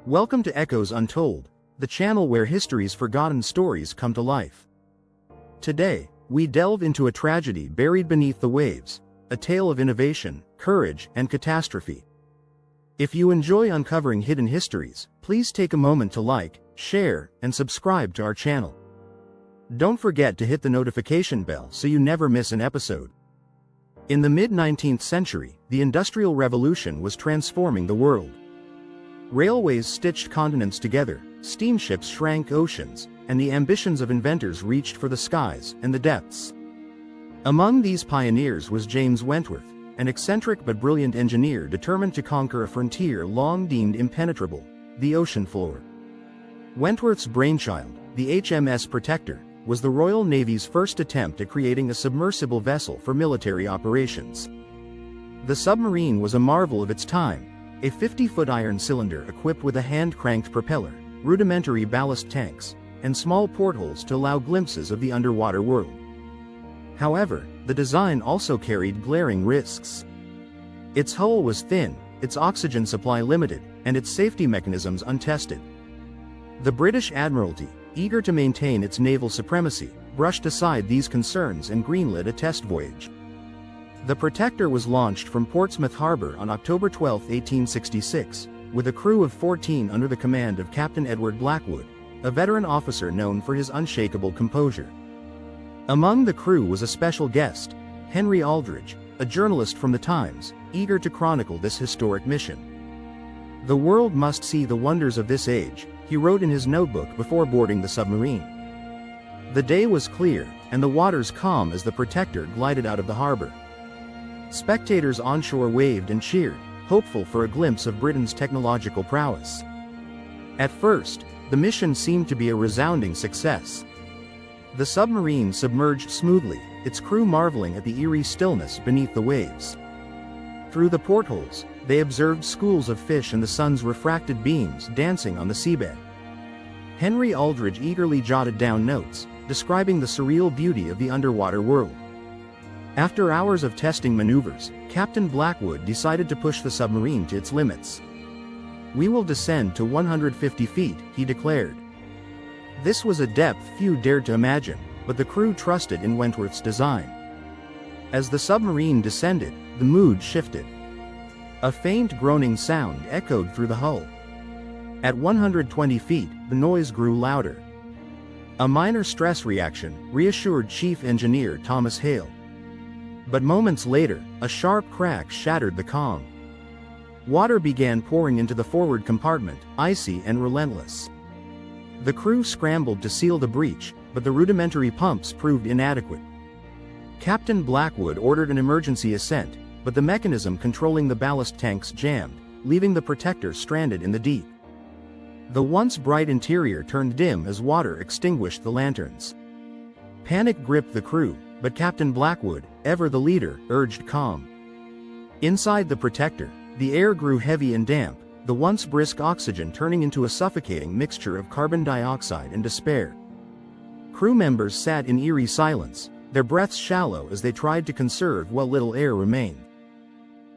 Welcome to Echoes Untold, the channel where history's forgotten stories come to life. Today, we delve into a tragedy buried beneath the waves, a tale of innovation, courage, and catastrophe. If you enjoy uncovering hidden histories, please take a moment to like, share, and subscribe to our channel. Don't forget to hit the notification bell so you never miss an episode. In the mid-19th century, the Industrial Revolution was transforming the world. Railways stitched continents together, steamships shrank oceans, and the ambitions of inventors reached for the skies and the depths. Among these pioneers was James Wentworth, an eccentric but brilliant engineer determined to conquer a frontier long deemed impenetrable, the ocean floor. Wentworth's brainchild, the HMS Protector, was the Royal Navy's first attempt at creating a submersible vessel for military operations. The submarine was a marvel of its time, a 50-foot iron cylinder equipped with a hand-cranked propeller, rudimentary ballast tanks, and small portholes to allow glimpses of the underwater world. However, the design also carried glaring risks. Its hull was thin, its oxygen supply limited, and its safety mechanisms untested. The British Admiralty, eager to maintain its naval supremacy, brushed aside these concerns and greenlit a test voyage. The Protector was launched from Portsmouth Harbor on October 12, 1866, with a crew of 14 under the command of Captain Edward Blackwood, a veteran officer known for his unshakable composure. Among the crew was a special guest, Henry Aldridge, a journalist from the Times, eager to chronicle this historic mission. "The world must see the wonders of this age," he wrote in his notebook before boarding the submarine. The day was clear, and the waters calm as the Protector glided out of the harbor. Spectators onshore waved and cheered, hopeful for a glimpse of Britain's technological prowess. At first, the mission seemed to be a resounding success. The submarine submerged smoothly, its crew marveling at the eerie stillness beneath the waves. Through the portholes, they observed schools of fish and the sun's refracted beams dancing on the seabed. Henry Aldridge eagerly jotted down notes, describing the surreal beauty of the underwater world. After hours of testing maneuvers, Captain Blackwood decided to push the submarine to its limits. "We will descend to 150 feet, he declared. This was a depth few dared to imagine, but the crew trusted in Wentworth's design. As the submarine descended, the mood shifted. A faint groaning sound echoed through the hull. At 120 feet, the noise grew louder. A minor stress reaction, reassured Chief Engineer Thomas Hale. But moments later, a sharp crack shattered the calm. Water began pouring into the forward compartment, icy and relentless. The crew scrambled to seal the breach, but the rudimentary pumps proved inadequate. Captain Blackwood ordered an emergency ascent, but the mechanism controlling the ballast tanks jammed, leaving the Protector stranded in the deep. The once bright interior turned dim as water extinguished the lanterns. Panic gripped the crew, but Captain Blackwood, ever the leader, urged calm. Inside the Protector, the air grew heavy and damp, the once brisk oxygen turning into a suffocating mixture of carbon dioxide and despair. Crew members sat in eerie silence, their breaths shallow as they tried to conserve what little air remained.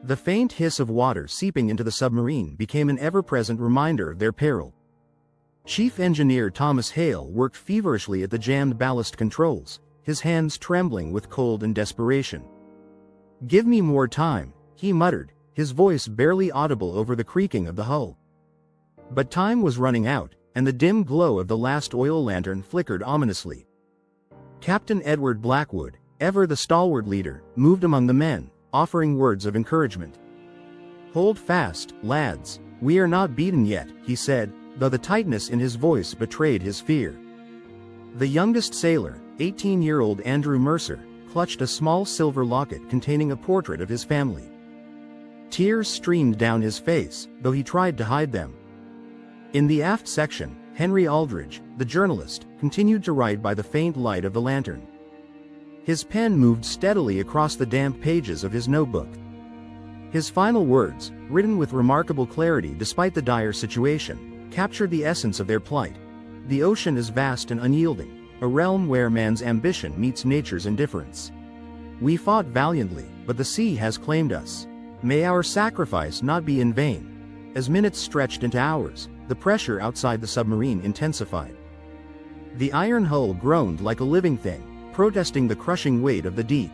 The faint hiss of water seeping into the submarine became an ever-present reminder of their peril. Chief Engineer Thomas Hale worked feverishly at the jammed ballast controls, his hands trembling with cold and desperation. "Give me more time," he muttered, his voice barely audible over the creaking of the hull. But time was running out, and the dim glow of the last oil lantern flickered ominously. Captain Edward Blackwood, ever the stalwart leader, moved among the men, offering words of encouragement. "Hold fast, lads, we are not beaten yet," he said, though the tightness in his voice betrayed his fear. The youngest sailor, 18-year-old Andrew Mercer, clutched a small silver locket containing a portrait of his family. Tears streamed down his face, though he tried to hide them. In the aft section, Henry Aldridge, the journalist, continued to write by the faint light of the lantern. His pen moved steadily across the damp pages of his notebook. His final words, written with remarkable clarity despite the dire situation, captured the essence of their plight. "The ocean is vast and unyielding, a realm where man's ambition meets nature's indifference. We fought valiantly, but the sea has claimed us. May our sacrifice not be in vain." As minutes stretched into hours, the pressure outside the submarine intensified. The iron hull groaned like a living thing, protesting the crushing weight of the deep.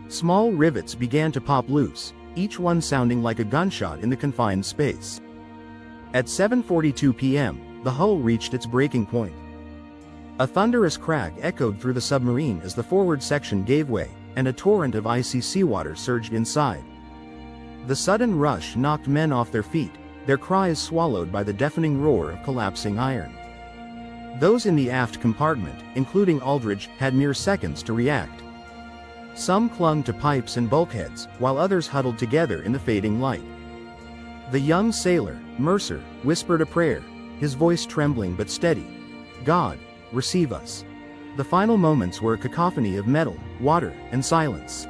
Small rivets began to pop loose, each one sounding like a gunshot in the confined space. At 7:42 p.m., the hull reached its breaking point. A thunderous crack echoed through the submarine as the forward section gave way, and a torrent of icy seawater surged inside. The sudden rush knocked men off their feet, their cries swallowed by the deafening roar of collapsing iron. Those in the aft compartment, including Aldridge, had mere seconds to react. Some clung to pipes and bulkheads, while others huddled together in the fading light. The young sailor, Mercer, whispered a prayer, his voice trembling but steady. "God, receive us." The final moments were a cacophony of metal, water, and silence.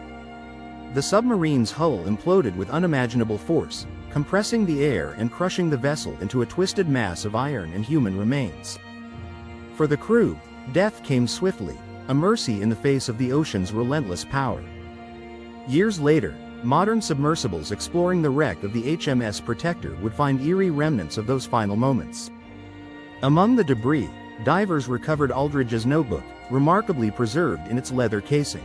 The submarine's hull imploded with unimaginable force, compressing the air and crushing the vessel into a twisted mass of iron and human remains. For the crew, death came swiftly, a mercy in the face of the ocean's relentless power. Years later, modern submersibles exploring the wreck of the HMS Protector would find eerie remnants of those final moments. Among the debris, divers recovered Aldridge's notebook, remarkably preserved in its leather casing.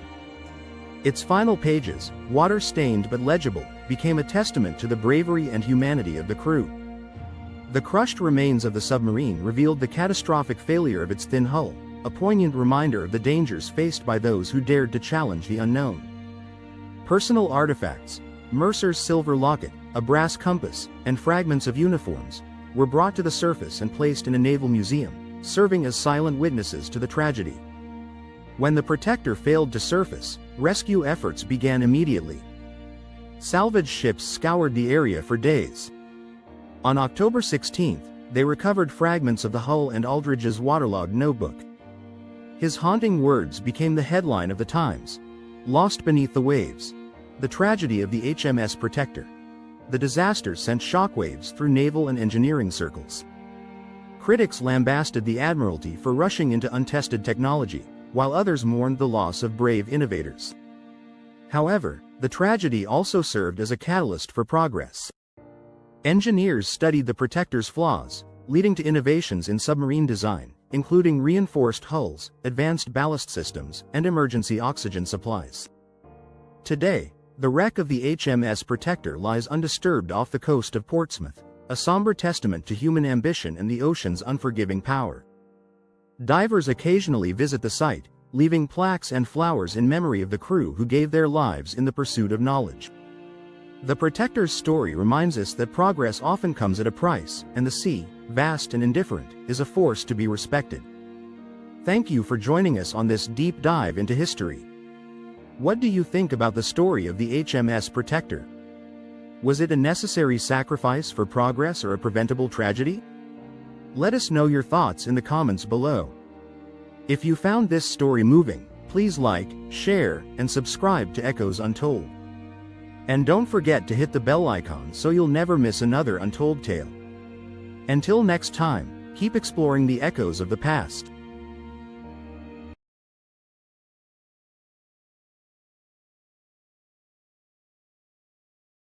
Its final pages, water-stained but legible, became a testament to the bravery and humanity of the crew. The crushed remains of the submarine revealed the catastrophic failure of its thin hull, a poignant reminder of the dangers faced by those who dared to challenge the unknown. Personal artifacts, Mercer's silver locket, a brass compass, and fragments of uniforms, were brought to the surface and placed in a naval museum, serving as silent witnesses to the tragedy. When the Protector failed to surface, rescue efforts began immediately. Salvage ships scoured the area for days. On October 16, they recovered fragments of the hull and Aldridge's waterlogged notebook. His haunting words became the headline of the Times. "Lost beneath the waves. The tragedy of the HMS Protector." The disaster sent shockwaves through naval and engineering circles. Critics lambasted the Admiralty for rushing into untested technology, while others mourned the loss of brave innovators. However, the tragedy also served as a catalyst for progress. Engineers studied the Protector's flaws, leading to innovations in submarine design, including reinforced hulls, advanced ballast systems, and emergency oxygen supplies. Today, the wreck of the HMS Protector lies undisturbed off the coast of Portsmouth, a somber testament to human ambition and the ocean's unforgiving power. Divers occasionally visit the site, leaving plaques and flowers in memory of the crew who gave their lives in the pursuit of knowledge. The Protector's story reminds us that progress often comes at a price, and the sea, vast and indifferent, is a force to be respected. Thank you for joining us on this deep dive into history. What do you think about the story of the HMS Protector? Was it a necessary sacrifice for progress or a preventable tragedy? Let us know your thoughts in the comments below. If you found this story moving, please like, share, and subscribe to Echoes Untold. And don't forget to hit the bell icon so you'll never miss another untold tale. Until next time, keep exploring the echoes of the past.